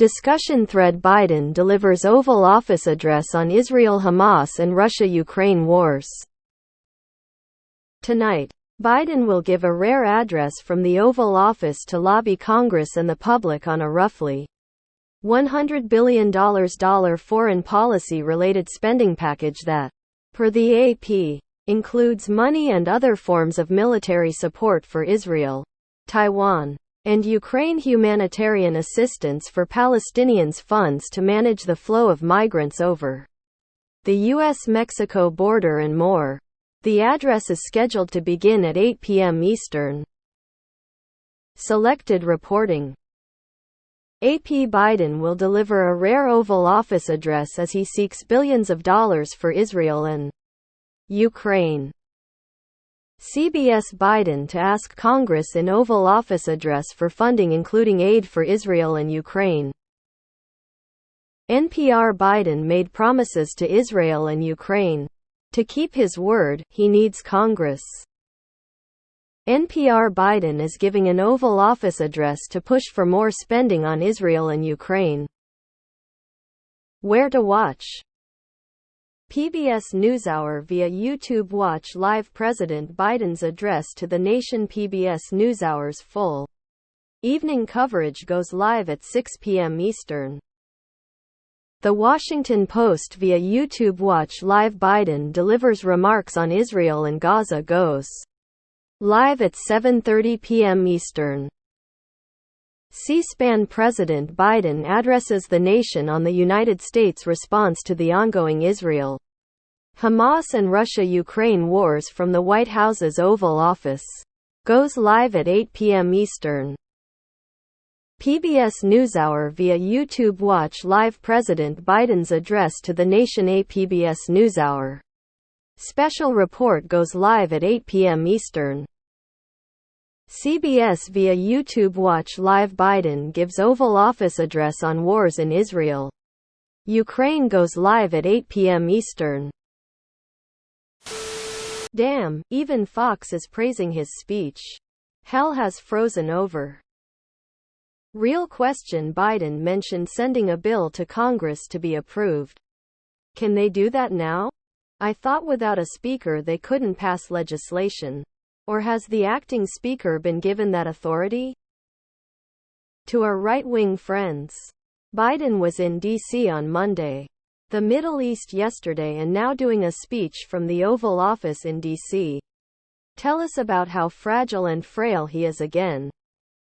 Discussion thread: Biden delivers Oval Office address on Israel-Hamas and Russia-Ukraine wars. Tonight, Biden will give a rare address from the Oval Office to lobby Congress and the public on a roughly $100 billion foreign policy-related spending package that, per the AP, includes money and other forms of military support for Israel, Taiwan, and Ukraine, humanitarian assistance for Palestinians, funds to manage the flow of migrants over the U.S.-Mexico border, and more. The address is scheduled to begin at 8 p.m. Eastern. Selected reporting. AP: Biden will deliver a rare Oval Office address as he seeks billions of dollars for Israel and Ukraine. CBS: Biden to ask Congress in Oval Office address for funding including aid for Israel and Ukraine. NPR: Biden made promises to Israel and Ukraine. To keep his word, he needs Congress. NPR: Biden is giving an Oval Office address to push for more spending on Israel and Ukraine. Where to watch? PBS NewsHour via YouTube. Watch live President Biden's address to the nation. PBS NewsHour's full evening coverage goes live at 6 p.m. Eastern. The Washington Post via YouTube. Watch live Biden delivers remarks on Israel and Gaza goes live at 7:30 p.m. Eastern. C-SPAN: President Biden addresses the nation on the United States' response to the ongoing Israel, Hamas and Russia-Ukraine wars from the White House's Oval Office. Goes live at 8 p.m. Eastern. PBS NewsHour via YouTube. Watch live President Biden's address to the nation. A PBS NewsHour special report goes live at 8 p.m. Eastern. CBS via YouTube. Watch live Biden gives Oval Office address on wars in Israel, Ukraine goes live at 8 p.m. Eastern. Damn, even Fox is praising his speech. Hell has frozen over. Real question: Biden mentioned sending a bill to Congress to be approved. Can they do that now? I thought without a speaker they couldn't pass legislation. Or has the acting speaker been given that authority? To our right-wing friends, Biden was in D.C. on Monday, the Middle East yesterday, and now doing a speech from the Oval Office in D.C. Tell us about how fragile and frail he is again.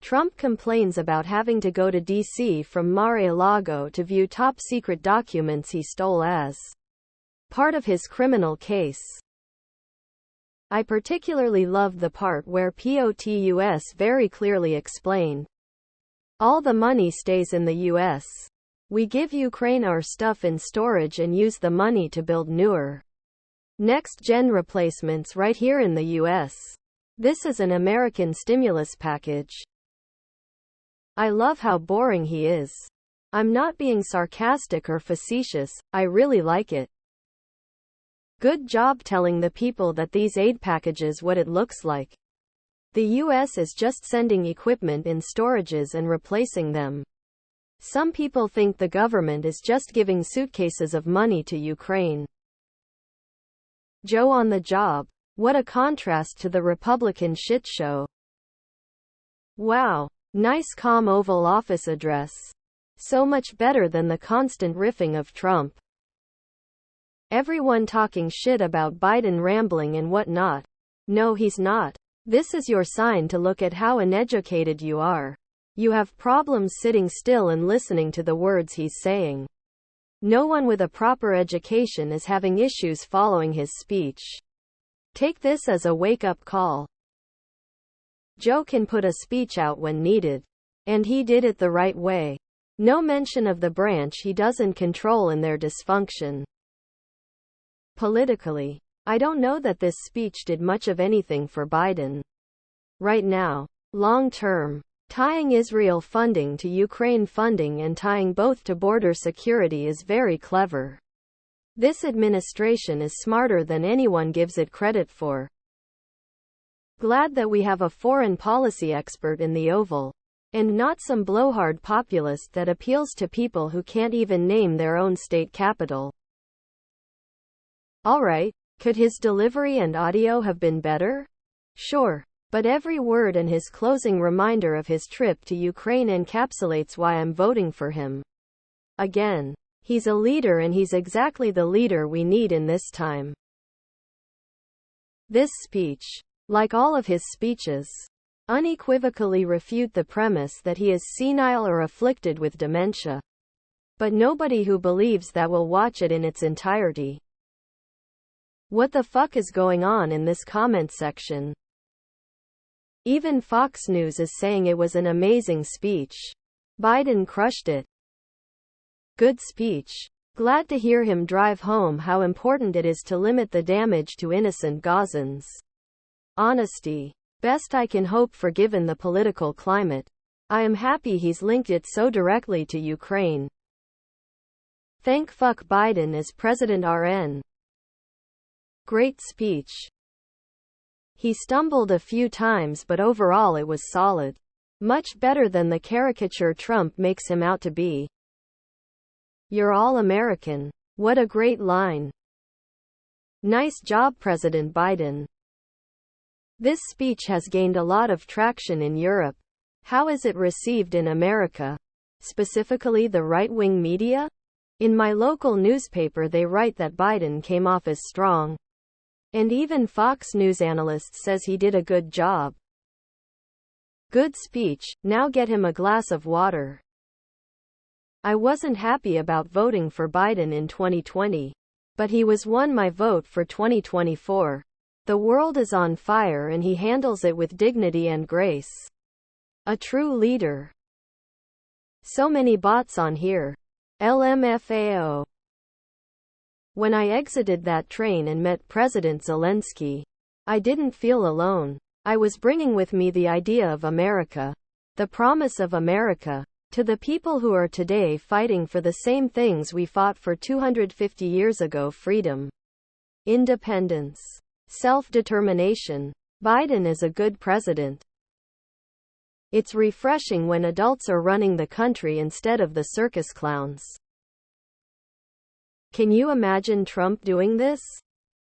Trump complains about having to go to D.C. from Mar-a-Lago to view top-secret documents he stole as part of his criminal case. I particularly loved the part where POTUS very clearly explained, all the money stays in the U.S. We give Ukraine our stuff in storage and use the money to build newer, next-gen replacements right here in the U.S. This is an American stimulus package. I love how boring he is. I'm not being sarcastic or facetious, I really like it. Good job telling the people that these aid packages what it looks like. The U.S. is just sending equipment in storages and replacing them. Some people think the government is just giving suitcases of money to Ukraine. Joe on the job. What a contrast to the Republican shit show. Wow. Nice calm Oval Office address. So much better than the constant riffing of Trump. Everyone talking shit about Biden rambling and whatnot. No, he's not. This is your sign to look at how uneducated you are. You have problems sitting still and listening to the words he's saying. No one with a proper education is having issues following his speech. Take this as a wake-up call. Joe can put a speech out when needed. And he did it the right way. No mention of the branch he doesn't control and their dysfunction. Politically, I don't know that this speech did much of anything for Biden. Right now, long-term, tying Israel funding to Ukraine funding and tying both to border security is very clever. This administration is smarter than anyone gives it credit for. Glad that we have a foreign policy expert in the Oval. And not some blowhard populist that appeals to people who can't even name their own state capital. Alright, could his delivery and audio have been better? Sure. But every word and his closing reminder of his trip to Ukraine encapsulates why I'm voting for him. Again. He's a leader, and he's exactly the leader we need in this time. This speech, like all of his speeches, unequivocally refute the premise that he is senile or afflicted with dementia. But nobody who believes that will watch it in its entirety. What the fuck is going on in this comment section? Even Fox News is saying it was an amazing speech. Biden crushed it. Good speech. Glad to hear him drive home how important it is to limit the damage to innocent Gazans. Honesty. Best I can hope for given the political climate. I am happy he's linked it so directly to Ukraine. Thank fuck Biden as President RN. Great speech. He stumbled a few times, but overall it was solid. Much better than the caricature Trump makes him out to be. You're all American. What a great line. Nice job, President Biden. This speech has gained a lot of traction in Europe. How is it received in America? Specifically the right-wing media? In my local newspaper they write that Biden came off as strong. And even Fox News analyst says he did a good job. Good speech, now get him a glass of water. I wasn't happy about voting for Biden in 2020. But he won my vote for 2024. The world is on fire and he handles it with dignity and grace. A true leader. So many bots on here. LMFAO. When I exited that train and met President Zelensky, I didn't feel alone. I was bringing with me the idea of America. The promise of America. To the people who are today fighting for the same things we fought for 250 years ago: freedom, independence, self-determination. Biden is a good president. It's refreshing when adults are running the country instead of the circus clowns. Can you imagine Trump doing this?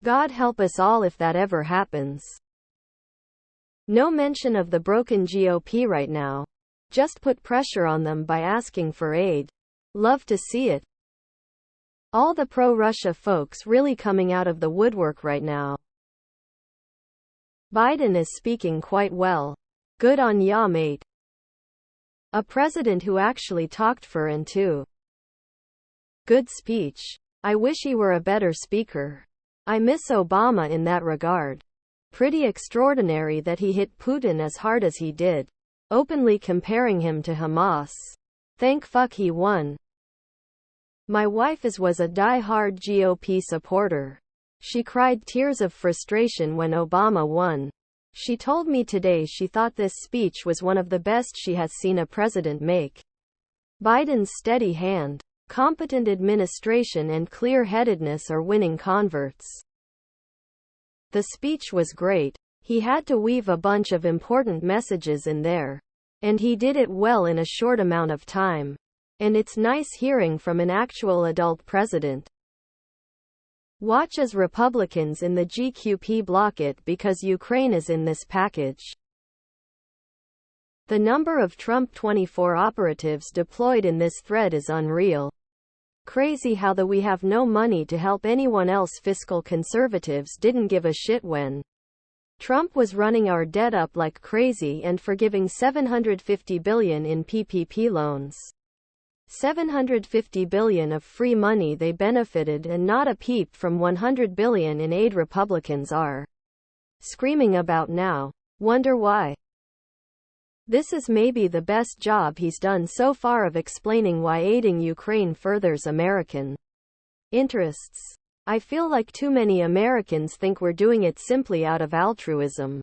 God help us all if that ever happens. No mention of the broken GOP right now. Just put pressure on them by asking for aid. Love to see it. All the pro-Russia folks really coming out of the woodwork right now. Biden is speaking quite well. Good on ya, mate. A president who actually talked for and to. Good speech. I wish he were a better speaker. I miss Obama in that regard. Pretty extraordinary that he hit Putin as hard as he did, openly comparing him to Hamas. Thank fuck he won. My wife was a die-hard GOP supporter. She cried tears of frustration when Obama won. She told me today she thought this speech was one of the best she has seen a president make. Biden's steady hand, competent administration and clear-headedness are winning converts. The speech was great. He had to weave a bunch of important messages in there. And he did it well in a short amount of time. And it's nice hearing from an actual adult president. Watch as Republicans in the GQP block it because Ukraine is in this package. The number of Trump 24 operatives deployed in this thread is unreal. Crazy how the "we have no money to help anyone else" fiscal conservatives didn't give a shit when Trump was running our debt up like crazy and forgiving $750 billion in PPP loans. $750 billion of free money they benefited, and not a peep from $100 billion in aid Republicans are screaming about now. Wonder why? This is maybe the best job he's done so far of explaining why aiding Ukraine furthers American interests. I feel like too many Americans think we're doing it simply out of altruism.